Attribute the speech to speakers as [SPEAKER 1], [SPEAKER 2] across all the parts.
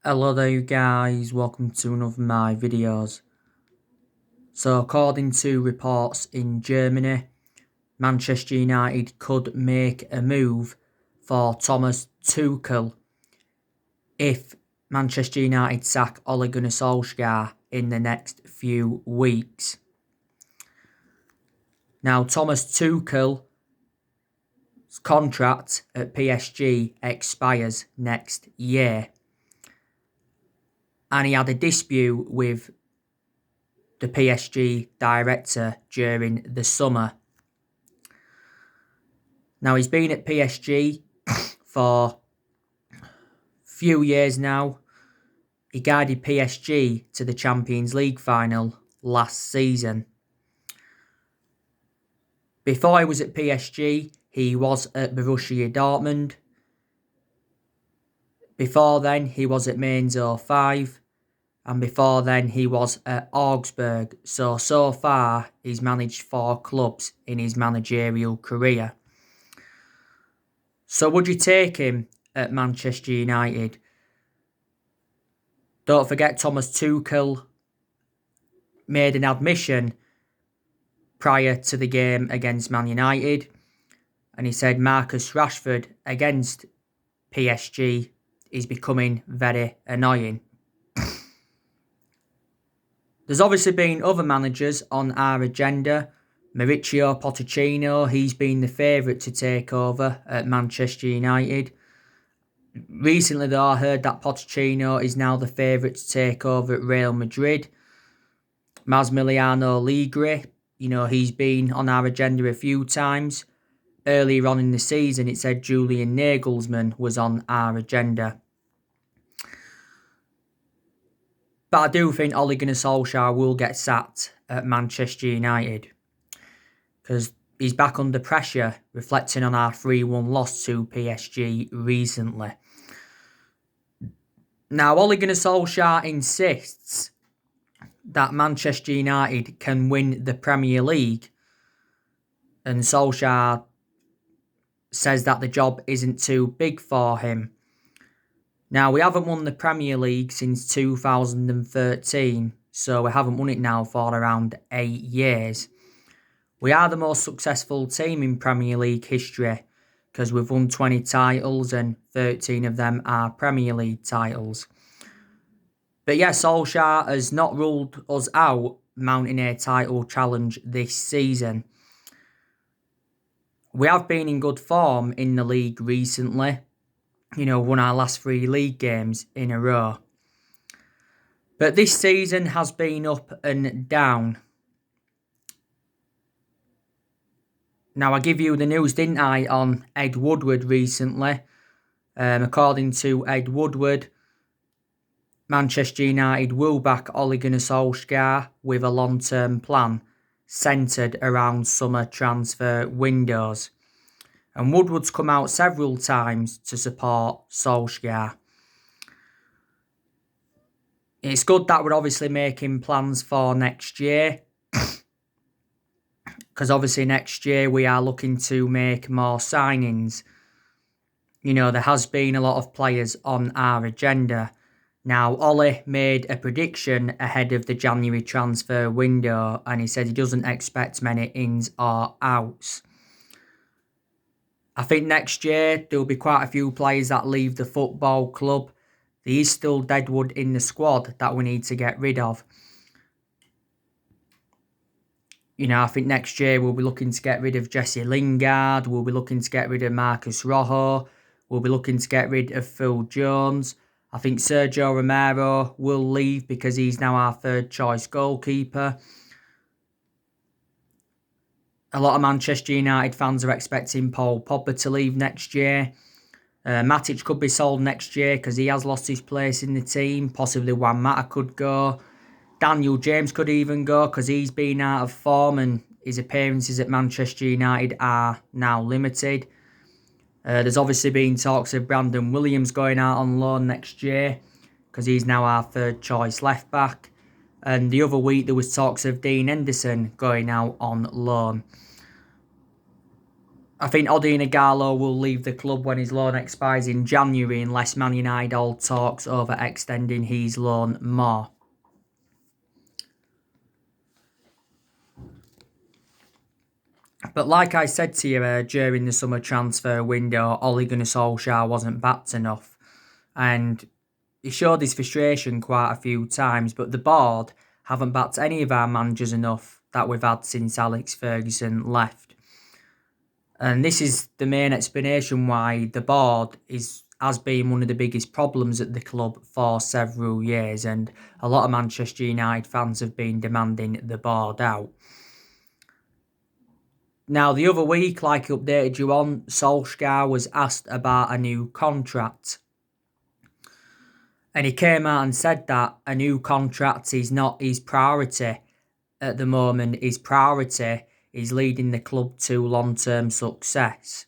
[SPEAKER 1] Hello there you guys, welcome to another of my videos. So according to reports in Germany, Manchester United could make a move for Thomas Tuchel if Manchester United sack Ole Gunnar Solsjaer in the next few weeks. Now Thomas Tuchel's contract at PSG expires next year, and he had a dispute with the PSG director during the summer. Now, he's been at PSG for a few years now. He guided PSG to the Champions League final last season. Before he was at PSG, he was at Borussia Dortmund. Before then, he was at Mainz 05. And before then, he was at Augsburg. So far, he's managed 4 clubs in his managerial career. So would you take him at Manchester United? Don't forget, Thomas Tuchel made an admission prior to the game against Man United, and he said Marcus Rashford against PSG is becoming very annoying. There's obviously been other managers on our agenda. Mauricio Pochettino, he's been the favourite to take over at Manchester United. Recently, though, I heard that Pochettino is now the favourite to take over at Real Madrid. Massimiliano Allegri, he's been on our agenda a few times. Earlier on in the season, it said Julian Nagelsmann was on our agenda. But I do think Ole Gunnar Solsjaer will get sacked at Manchester United, because he's back under pressure, reflecting on our 3-1 loss to PSG recently. Now, Ole Gunnar Solsjaer insists that Manchester United can win the Premier League, and Solsjaer says that the job isn't too big for him. Now, we haven't won the Premier League since 2013, so we haven't won it now for around 8 years. We are the most successful team in Premier League history, because we've won 20 titles and 13 of them are Premier League titles. But yes, Solskjaer has not ruled us out mounting a title challenge this season. We have been in good form in the league recently. Won our last 3 league games in a row. But this season has been up and down. Now, I give you the news, didn't I, on Ed Woodward recently. According to Ed Woodward, Manchester United will back Ole Gunnar Solskjaer with a long-term plan centred around summer transfer windows. And Woodward's come out several times to support Solskjaer. It's good that we're obviously making plans for next year, because obviously next year we are looking to make more signings. There has been a lot of players on our agenda. Now, Ole made a prediction ahead of the January transfer window, and he said he doesn't expect many ins or outs. I think next year there'll be quite a few players that leave the football club. There is still deadwood in the squad that we need to get rid of. I think next year we'll be looking to get rid of Jesse Lingard. We'll be looking to get rid of Marcus Rojo. We'll be looking to get rid of Phil Jones. I think Sergio Romero will leave because he's now our 3rd choice goalkeeper. A lot of Manchester United fans are expecting Paul Pogba to leave next year. Matic could be sold next year because he has lost his place in the team. Possibly Juan Mata could go. Daniel James could even go because he's been out of form and his appearances at Manchester United are now limited. There's obviously been talks of Brandon Williams going out on loan next year because he's now our 3rd choice left back. And the other week there was talks of Dean Henderson going out on loan. I think Odin Ighalo will leave the club when his loan expires in January unless Man United hold talks over extending his loan more. But like I said to you during the summer transfer window, Ole Gunnar Solskjaer wasn't backed enough. And he showed his frustration quite a few times, but the board haven't backed any of our managers enough that we've had since Alex Ferguson left. And this is the main explanation why the board has been one of the biggest problems at the club for several years, and a lot of Manchester United fans have been demanding the board out. Now, the other week, like I updated you on, Solskjaer was asked about a new contract. And he came out and said that a new contract is not his priority at the moment. His priority is leading the club to long-term success.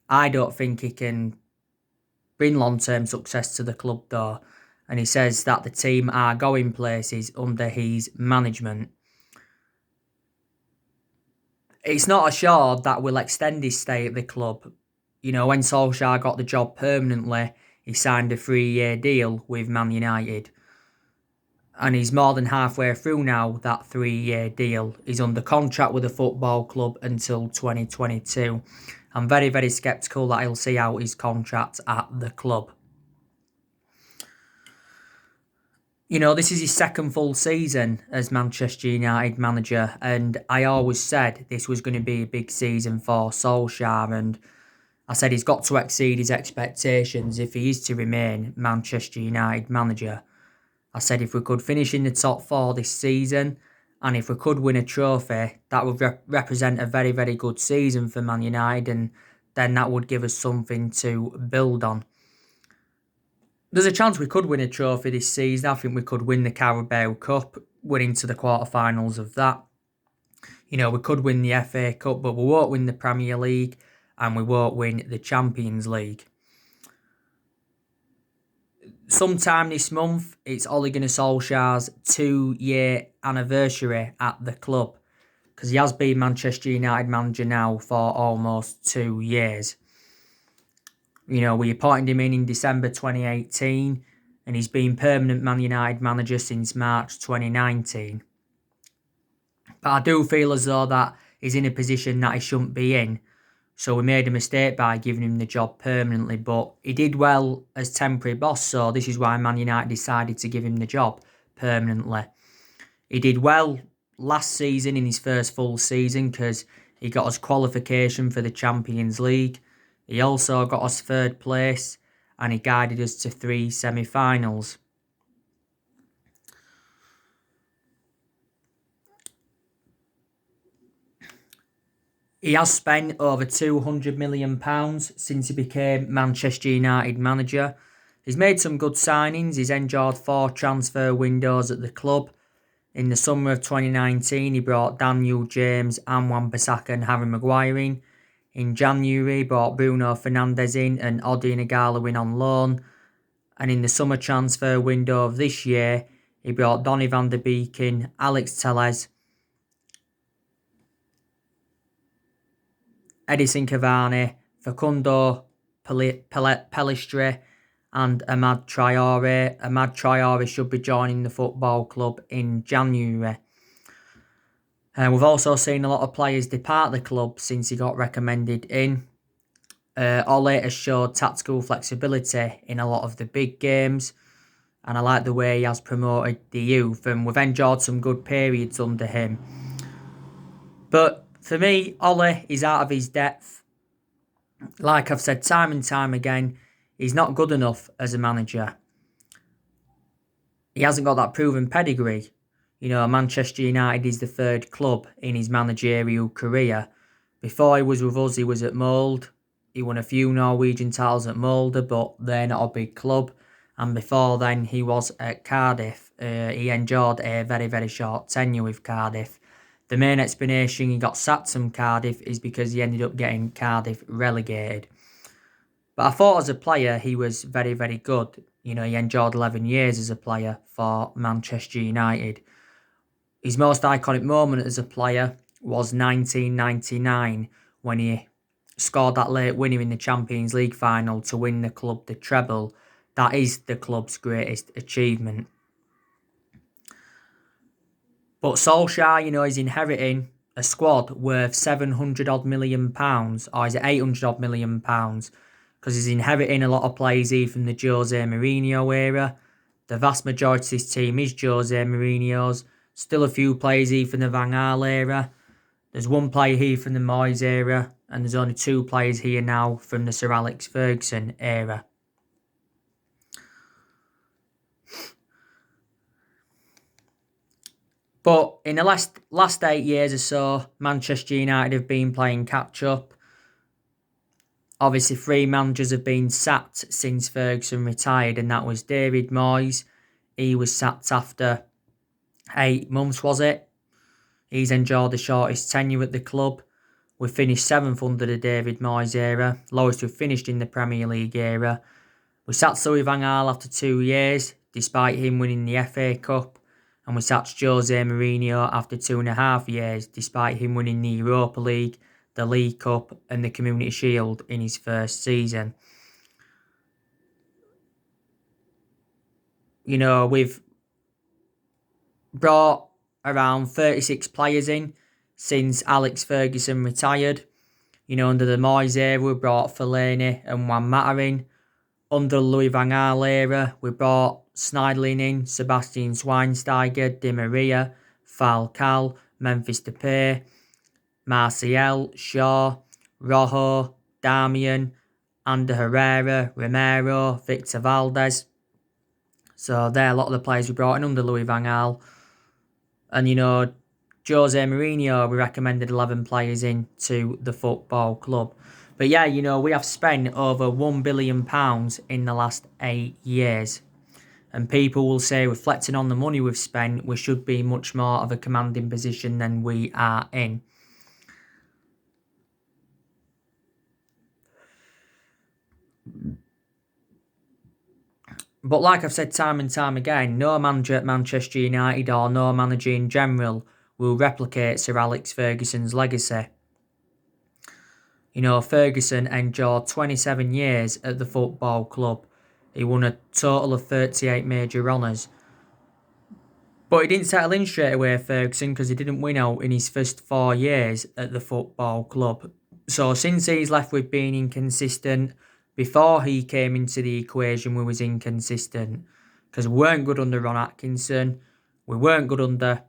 [SPEAKER 1] I don't think he can bring long-term success to the club though. And he says that the team are going places under his management. It's not assured that we'll extend his stay at the club. You know, when Solskjaer got the job permanently, he signed a 3-year deal with Man United. And he's more than halfway through now, that 3-year deal. He's under contract with the football club until 2022. I'm very, very sceptical that he'll see out his contract at the club. You know, this is his second full season as Manchester United manager, and I always said this was going to be a big season for Solskjaer, and I said he's got to exceed his expectations if he is to remain Manchester United manager. I said if we could finish in the top 4 this season, and if we could win a trophy, that would represent a very, very good season for Man United, and then that would give us something to build on. There's a chance we could win a trophy this season. I think we could win the Carabao Cup, winning to the quarterfinals of that. You know, we could win the FA Cup, but we won't win the Premier League and we won't win the Champions League. Sometime this month, it's Ole Gunnar Solskjaer's 2-year anniversary at the club, because he has been Manchester United manager now for almost 2 years. You know, we appointed him in December 2018, and he's been permanent Man United manager since March 2019. But I do feel as though that he's in a position that he shouldn't be in. So we made a mistake by giving him the job permanently, but he did well as temporary boss, so this is why Man United decided to give him the job permanently. He did well last season in his first full season because he got us qualification for the Champions League. He also got us 3rd place and he guided us to 3 semi-finals. He has spent over £200 million since he became Manchester United manager. He's made some good signings. He's enjoyed 4 transfer windows at the club. In the summer of 2019, he brought Daniel James, Wan-Bissaka and Harry Maguire in. In January, he brought Bruno Fernandes in and Odin Ighalo in on loan. And in the summer transfer window of this year, he brought Donny van der Beek in, Alex Telles, Edison Cavani, Facundo Pellistri and Amad Traore. Amad Traore should be joining the football club in January. We've also seen a lot of players depart the club since he got recommended in. Ole has showed tactical flexibility in a lot of the big games, and I like the way he has promoted the youth, and we've enjoyed some good periods under him. But for me, Ole is out of his depth. Like I've said time and time again, he's not good enough as a manager. He hasn't got that proven pedigree. You know, Manchester United is the 3rd club in his managerial career. Before he was with us, he was at Molde. He won a few Norwegian titles at Molde, but they're not a big club. And before then, he was at Cardiff. He enjoyed a very, very short tenure with Cardiff. The main explanation he got sacked from Cardiff is because he ended up getting Cardiff relegated. But I thought as a player, he was very, very good. You know, he enjoyed 11 years as a player for Manchester United. His most iconic moment as a player was 1999 when he scored that late winner in the Champions League final to win the club the treble. That is the club's greatest achievement. But Solsjaer, is inheriting a squad worth £700 million, or is it £800 million? Because he's inheriting a lot of players here from the Jose Mourinho era. The vast majority of this team is Jose Mourinho's. Still a few players here from the Van Gaal era. There's one player here from the Moyes era, and there's only 2 players here now from the Sir Alex Ferguson era. But in the last 8 years or so, Manchester United have been playing catch-up. Obviously, 3 managers have been sacked since Ferguson retired, and that was David Moyes. He was sacked after 8 months, was it? He's enjoyed the shortest tenure at the club. We finished 7th under the David Moyes era, lowest we've finished in the Premier League era. We sacked Louis van Gaal after 2 years, despite him winning the FA Cup. And we sacked Jose Mourinho after 2.5 years, despite him winning the Europa League, the League Cup and the Community Shield in his first season. We've brought around 36 players in since Alex Ferguson retired. Under the Moyes era, we brought Fellaini and Juan Mata in. Under the Louis van Gaal era, we brought Sneijderlin in, Sebastian Schweinsteiger, Di Maria, Falcao, Memphis Depay, Martial, Shaw, Rojo, Darmian, Ander Herrera, Romero, Victor Valdez. So they're a lot of the players we brought in under Louis van Gaal. And Jose Mourinho, we recommended 11 players in to the football club. But yeah, we have spent over £1 billion in the last 8 years. And people will say, reflecting on the money we've spent, we should be much more of a commanding position than we are in. But like I've said time and time again, no manager at Manchester United or no manager in general will replicate Sir Alex Ferguson's legacy. Ferguson endured 27 years at the football club. He won a total of 38 major honours. But he didn't settle in straight away, Ferguson, because he didn't win out in his first 4 years at the football club. So since he's left, we've been inconsistent. Before he came into the equation, we was inconsistent. Because we weren't good under Ron Atkinson. We weren't good under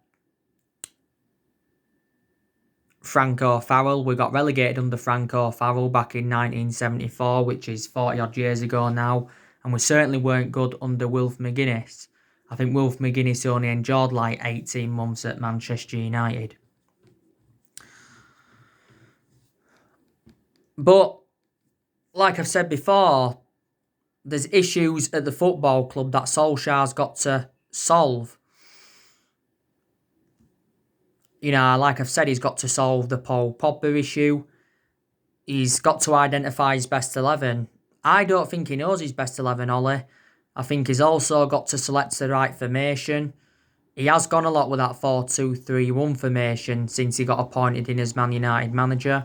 [SPEAKER 1] Franco Farrell. We got relegated under Franco Farrell back in 1974, which is 40 odd years ago now. And we certainly weren't good under Wilf McGuinness. I think Wilf McGuinness only endured like 18 months at Manchester United. But, like I've said before, there's issues at the football club that Solskjaer's got to solve. Like I've said, he's got to solve the Paul Pogba issue. He's got to identify his best 11. I don't think he knows his best 11, Ollie. I think he's also got to select the right formation. He has gone a lot with that 4-2-3-1 formation since he got appointed in as Man United manager.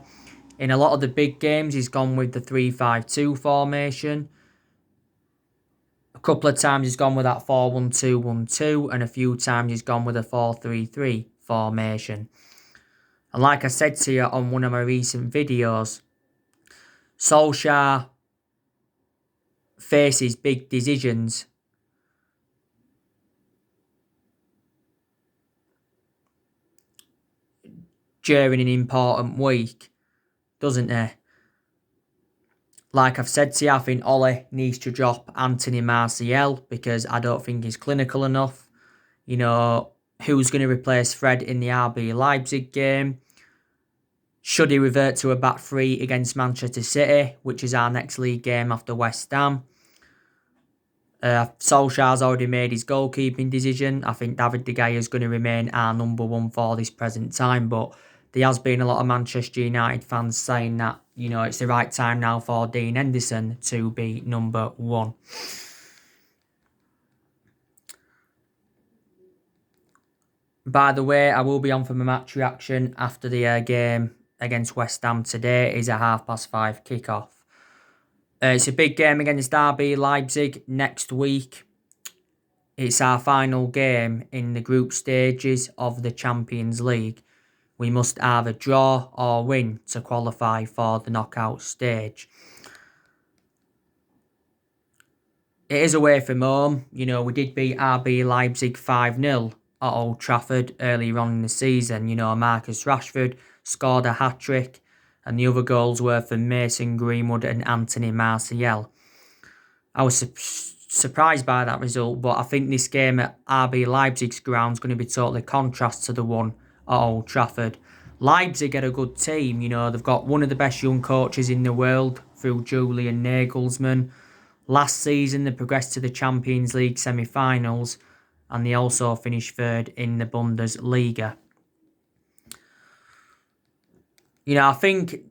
[SPEAKER 1] In a lot of the big games, he's gone with the 3-5-2 formation. A couple of times he's gone with that 4-1-2-1-2, and a few times he's gone with a 4-3-3 formation. And like I said to you on one of my recent videos, Solskjaer faces big decisions during an important week, doesn't he? Like I've said to you, I think Ole needs to drop Anthony Martial because I don't think he's clinical enough. Who's going to replace Fred in the RB Leipzig game? Should he revert to a back 3 against Manchester City, which is our next league game after West Ham? Solskjaer's already made his goalkeeping decision. I think David De Gea is going to remain our number 1 for this present time, but there has been a lot of Manchester United fans saying that, it's the right time now for Dean Henderson to be number 1. By the way, I will be on for my match reaction after the game against West Ham today is a 5:30 kickoff. It's a big game against RB Leipzig next week. It's our final game in the group stages of the Champions League. We must either draw or win to qualify for the knockout stage. It is away from home. We did beat RB Leipzig 5-0 at Old Trafford earlier on in the season. Marcus Rashford scored a hat-trick, and the other goals were from Mason Greenwood and Anthony Martial. I was surprised by that result, but I think this game at RB Leipzig's ground is going to be totally contrast to the one at Old Trafford. Leipzig are a good team. They've got one of the best young coaches in the world through Julian Nagelsmann. Last season, they progressed to the Champions League semi-finals, and they also finished third in the Bundesliga. I think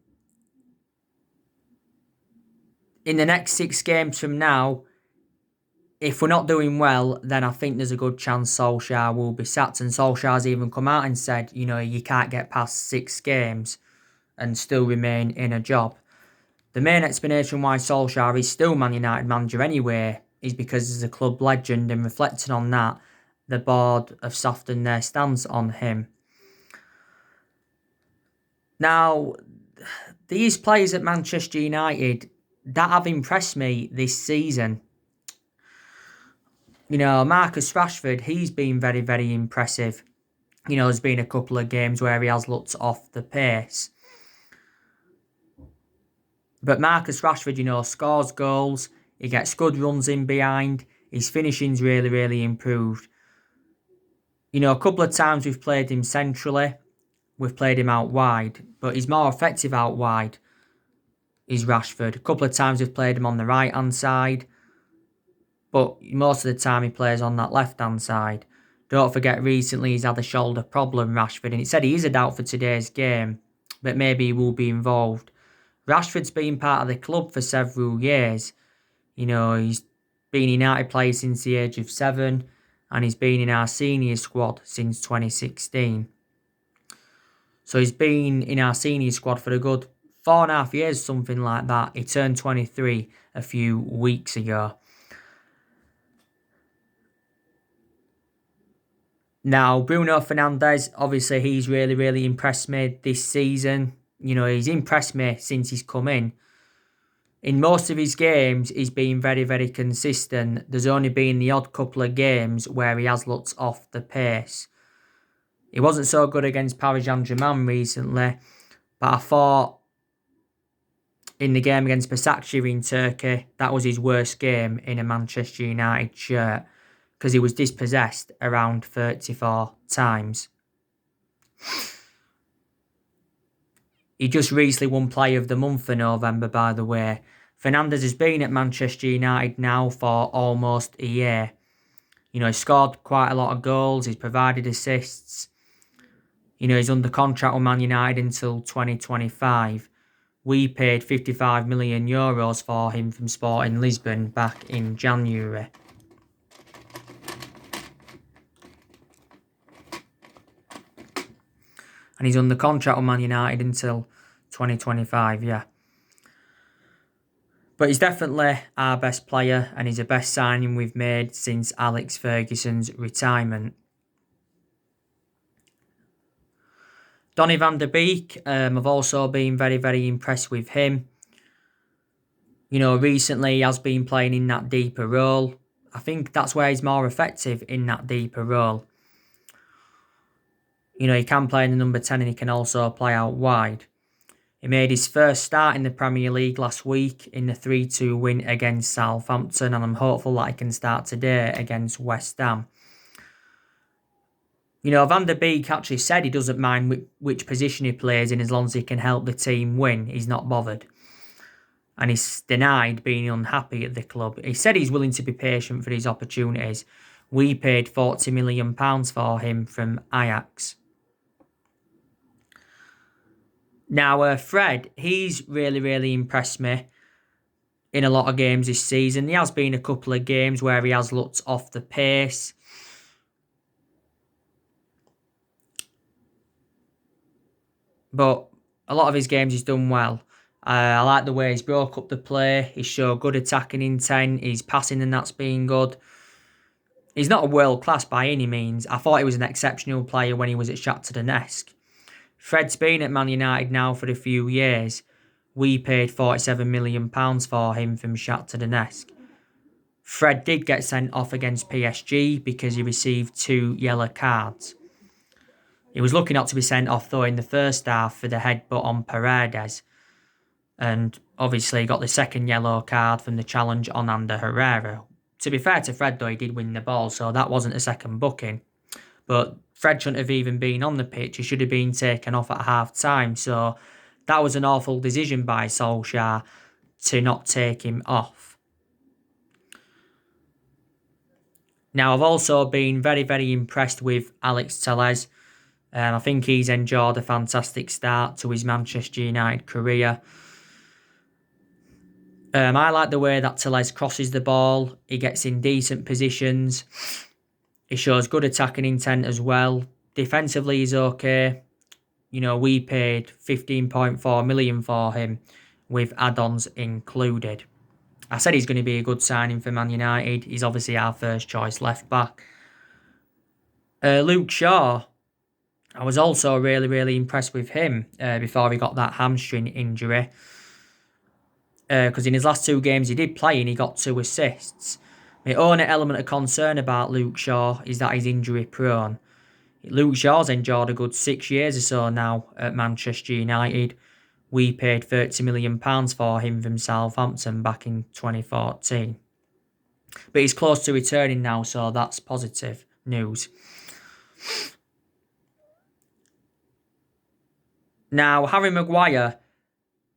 [SPEAKER 1] in the next 6 games from now, if we're not doing well, then I think there's a good chance Solsjaer will be sacked. And Solskjaer's even come out and said, you can't get past 6 games and still remain in a job. The main explanation why Solskjaer is still Man United manager anyway is because he's a club legend, and reflecting on that, the board have softened their stance on him. Now, these players at Manchester United that have impressed me this season. Marcus Rashford, he's been very, very impressive. There's been a couple of games where he has looked off the pace. But Marcus Rashford, scores goals. He gets good runs in behind. His finishing's really, really improved. A couple of times we've played him centrally. We've played him out wide. But he's more effective out wide, is Rashford. A couple of times we've played him on the right-hand side. But most of the time he plays on that left-hand side. Don't forget, recently he's had a shoulder problem, Rashford. And it said he is a doubt for today's game. But maybe he will be involved. Rashford's been part of the club for several years. He's been United player since the age of 7, and he's been in our senior squad since 2016. So he's been in our senior squad for a good 4.5 years, something like that. He turned 23 a few weeks ago. Now, Bruno Fernandes, obviously he's really, really impressed me this season. He's impressed me since he's come in. In most of his games, he's been very, very consistent. There's only been the odd couple of games where he has looked off the pace. He wasn't so good against Paris Saint-Germain recently, but I thought in the game against Başakşehir in Turkey, that was his worst game in a Manchester United shirt, because he was dispossessed around 34 times. He just recently won Player of the Month for November, by the way. Fernandes has been at Manchester United now for almost a year. He's scored quite a lot of goals. He's provided assists. He's under contract with Man United until 2025. We paid €55 million for him from Sporting Lisbon back in January. And he's under contract with Man United until 2025, yeah. But he's definitely our best player, and he's the best signing we've made since Alex Ferguson's retirement. Donny van der Beek, I've also been very, very impressed with him. Recently he has been playing in that deeper role. I think that's where he's more effective, in that deeper role. He can play in the number 10, and he can also play out wide. He made his first start in the Premier League last week in the 3-2 win against Southampton, and I'm hopeful that he can start today against West Ham. Van der Beek actually said he doesn't mind which position he plays in as long as he can help the team win. He's not bothered. And he's denied being unhappy at the club. He said he's willing to be patient for his opportunities. We paid £40 million for him from Ajax. Now, Fred, he's really, really impressed me in a lot of games this season. There has been a couple of games where he has looked off the pace. But a lot of his games he's done well. I like the way he's broke up the play. He's showed good attacking intent. His passing and that's been good. He's not a world class by any means. I thought he was an exceptional player when he was at Shakhtar Donetsk. Fred's been at Man United now for a few years. We paid £47 million for him from Shakhtar Donetsk. Fred did get sent off against PSG because he received 2 yellow cards. He was lucky not to be sent off though in the first half for the headbutt on Paredes. And obviously got the second yellow card from the challenge on Ander Herrera. To be fair to Fred though, he did win the ball, so that wasn't a second booking. But Fred shouldn't have even been on the pitch. He should have been taken off at half time. So that was an awful decision by Solsjaer to not take him off. Now, I've also been very, very impressed with Alex Telles. I think he's enjoyed a fantastic start to his Manchester United career. I like the way that Telles crosses the ball. He gets in decent positions. He shows good attacking intent as well. Defensively, he's okay. You know, we paid 15.4 million for him with add-ons included. I said he's going to be a good signing for Man United. He's obviously our first choice left back. Luke Shaw. I was also really, really impressed with him before he got that hamstring injury. Because in his last 2 games he did play and he got 2 assists. My only element of concern about Luke Shaw is that he's injury prone. Luke Shaw's enjoyed a good 6 years or so now at Manchester United. We paid £30 million for him from Southampton back in 2014. But he's close to returning now, so that's positive news. Now, Harry Maguire,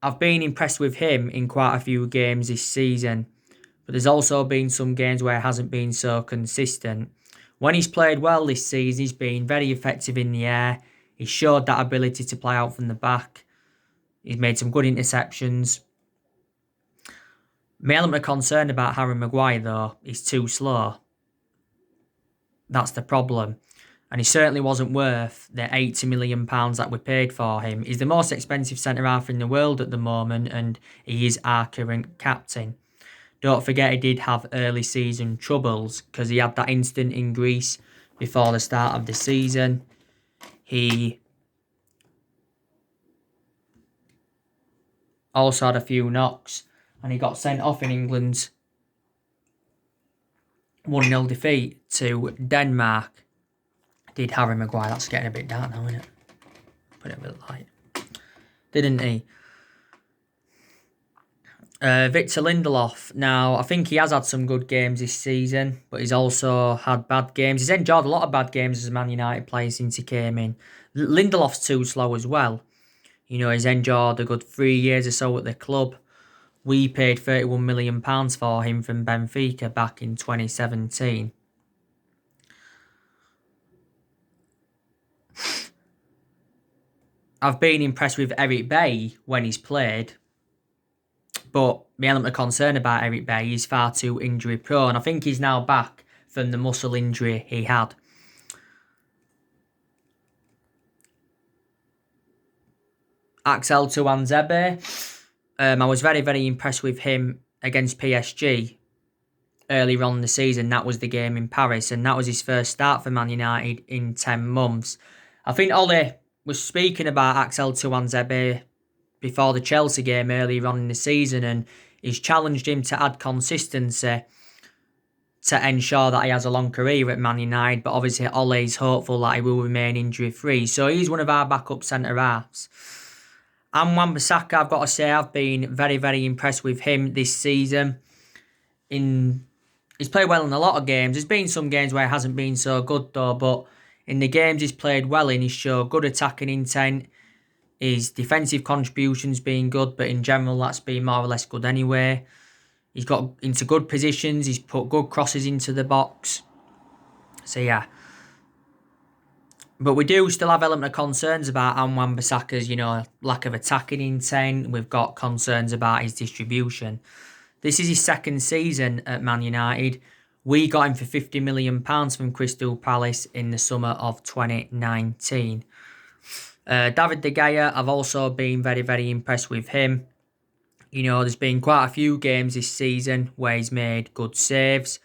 [SPEAKER 1] I've been impressed with him in quite a few games this season, but there's also been some games where he hasn't been so consistent. When he's played well this season, he's been very effective in the air. He's showed that ability to play out from the back. He's made some good interceptions. My element of concern about Harry Maguire, though, is too slow. That's the problem. And he certainly wasn't worth the £80 million that we paid for him. He's the most expensive centre-half in the world at the moment, and he is our current captain. Don't forget he did have early season troubles because he had that incident in Greece before the start of the season. He also had a few knocks and he got sent off in England's 1-0 defeat to Denmark. Did Harry Maguire. That's getting a bit dark now, isn't it? Put it a bit light. Didn't he? Victor Lindelof. Now, I think he has had some good games this season, but he's also had bad games. He's enjoyed a lot of bad games as a Man United player since he came in. Lindelof's too slow as well. You know, he's enjoyed a good 3 years or so at the club. We paid £31 million for him from Benfica back in 2017. I've been impressed with Eric Bailly when he's played, but my element of concern about Eric Bailly is far too injury prone. I think he's now back from the muscle injury he had. Axel Tuanzebe. I was very, very impressed with him against PSG earlier on in the season. That was the game in Paris, and that was his first start for Man United in 10 months. I think Ole was speaking about Axel Tuanzebe before the Chelsea game earlier on in the season, and he's challenged him to add consistency to ensure that he has a long career at Man United, but obviously Ole's hopeful that he will remain injury-free. So he's one of our backup centre-halves. And Wan-Bissaka, I've got to say, I've been very, very impressed with him this season. He's played well in a lot of games. There's been some games where it hasn't been so good though, but in the games he's played well in, he's showed good attacking intent. His defensive contribution's been good, but in general that's been more or less good anyway. He's got into good positions. He's put good crosses into the box. So yeah. But we do still have element of concerns about Wan-Bissaka's, lack of attacking intent. We've got concerns about his distribution. This is his second season at Man United. We got him for £50 million from Crystal Palace in the summer of 2019. David De Gea, I've also been very, very impressed with him. There's been quite a few games this season where he's made good saves,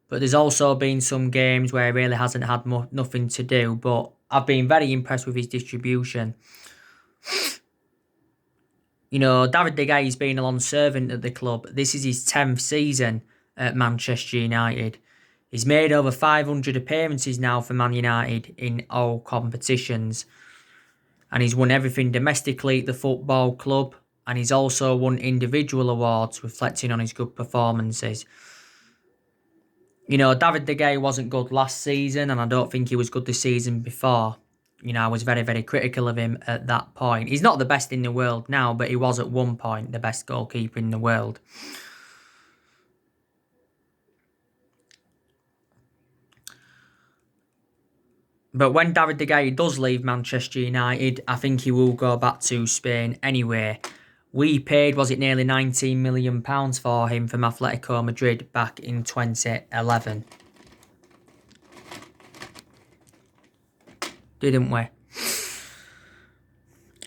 [SPEAKER 1] but there's also been some games where he really hasn't had nothing to do. But I've been very impressed with his distribution. David De Gea's been a long servant at the club. This is his 10th season at Manchester United. He's made over 500 appearances now for Man United in all competitions. And he's won everything domestically at the football club. And he's also won individual awards reflecting on his good performances. David De Gea wasn't good last season, and I don't think he was good the season before. I was very, very critical of him at that point. He's not the best in the world now, but he was at one point the best goalkeeper in the world. But when David De Gea does leave Manchester United, I think he will go back to Spain anyway. We paid, was it nearly £19 million for him from Atletico Madrid back in 2011. Didn't we?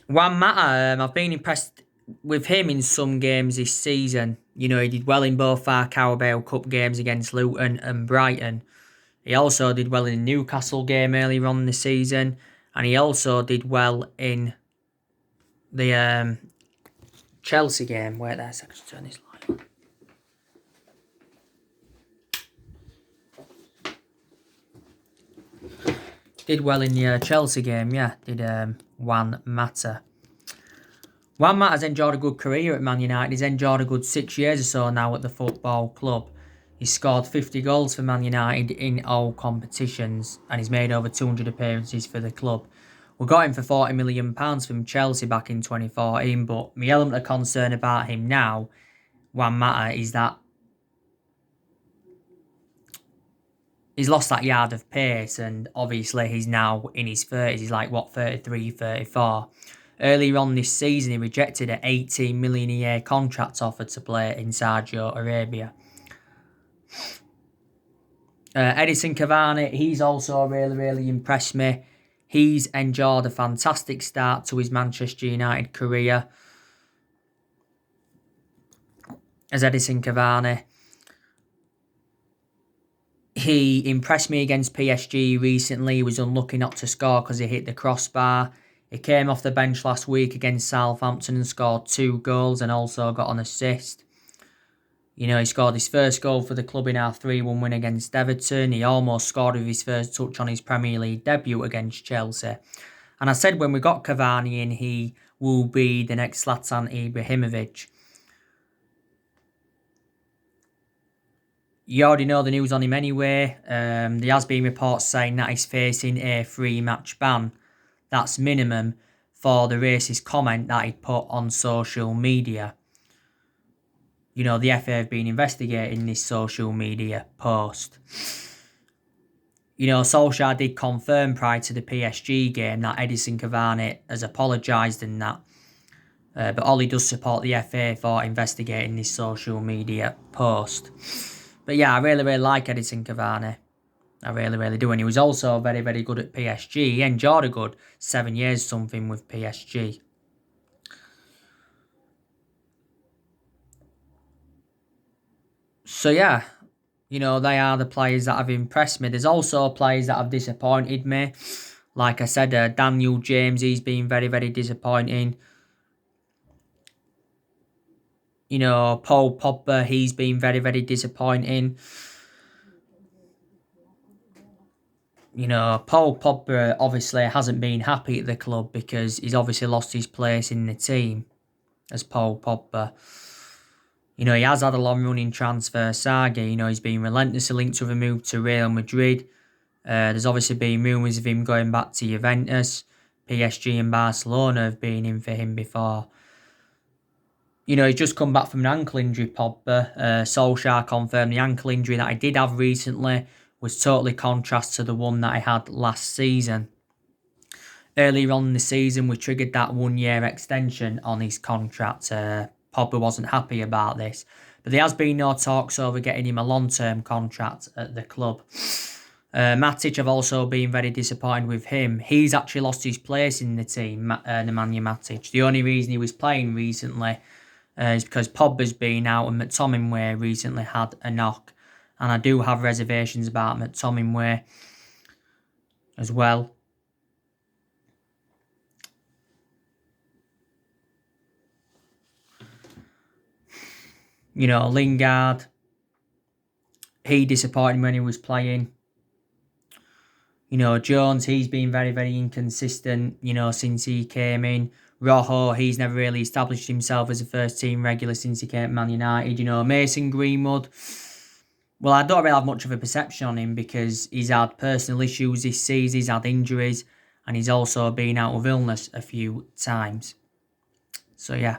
[SPEAKER 1] Juan Mata, I've been impressed with him in some games this season. He did well in both our Carabao Cup games against Luton and Brighton. He also did well in the Newcastle game earlier on in the season. And he also did well in the Chelsea game. Wait there a second to turn this light on. Did well in the Chelsea game, yeah. Did Juan Mata. Juan Mata's enjoyed a good career at Man United. He's enjoyed a good 6 years or so now at the football club. He's scored 50 goals for Man United in all competitions. And he's made over 200 appearances for the club. We got him for £40 million from Chelsea back in 2014. But my element of concern about him now, Juan Mata, is that he's lost that yard of pace, and obviously he's now in his 30s. He's like, 33, 34. Earlier on this season, he rejected an £18 million a year contract offer to play in Saudi Arabia. Edison Cavani, he's also really, really impressed me. He's enjoyed a fantastic start to his Manchester United career as Edison Cavani. He impressed me against PSG recently. He was unlucky not to score because he hit the crossbar. He came off the bench last week against Southampton and scored 2 goals and also got an assist. He scored his first goal for the club in our 3-1 win against Everton. He almost scored with his first touch on his Premier League debut against Chelsea. And I said when we got Cavani in, he will be the next Zlatan Ibrahimovic. You already know the news on him anyway. There has been reports saying that he's facing a 3-match ban. That's minimum for the racist comment that he put on social media. The FA have been investigating this social media post. Solsjaer did confirm prior to the PSG game that Edison Cavani has apologised and that. But Ollie does support the FA for investigating this social media post. But yeah, I really, really like Edison Cavani. I really, really do. And he was also very, very good at PSG. He enjoyed a good 7 years something with PSG. So yeah, they are the players that have impressed me. There's also players that have disappointed me. Like I said, Daniel James, he's been very, very disappointing. Paul Pogba, he's been very, very disappointing. Paul Pogba obviously hasn't been happy at the club because he's obviously lost his place in the team as Paul Pogba. He has had a long-running transfer saga. He's been relentlessly linked with a move to Real Madrid. There's obviously been rumours of him going back to Juventus. PSG and Barcelona have been in for him before. He's just come back from an ankle injury, Pogba. Solsjaer confirmed the ankle injury that he did have recently was totally contrast to the one that he had last season. Earlier on in the season, we triggered that 1-year extension on his contract. Pogba wasn't happy about this. But there has been no talks over getting him a long-term contract at the club. Matic, I've also been very disappointed with him. He's actually lost his place in the team, Nemanja Matic. The only reason he was playing recently is because Pogba's been out and McTominay recently had a knock. And I do have reservations about McTominay as well. You know, Lingard, he disappointed me when he was playing. You know, Jones, he's been very, very inconsistent, you know, since he came in. Rojo, he's never really established himself as a first-team regular since he came to Man United. You know, Mason Greenwood, well, I don't really have much of a perception on him because he's had personal issues this season, he's had injuries, and he's also been out of illness a few times. So, yeah.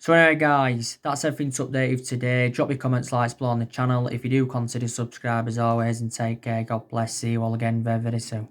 [SPEAKER 1] So anyway guys, that's everything to update you today. Drop your comments, likes below on the channel. If you do, consider subscribe as always, and take care. God bless. See you all again very, very soon.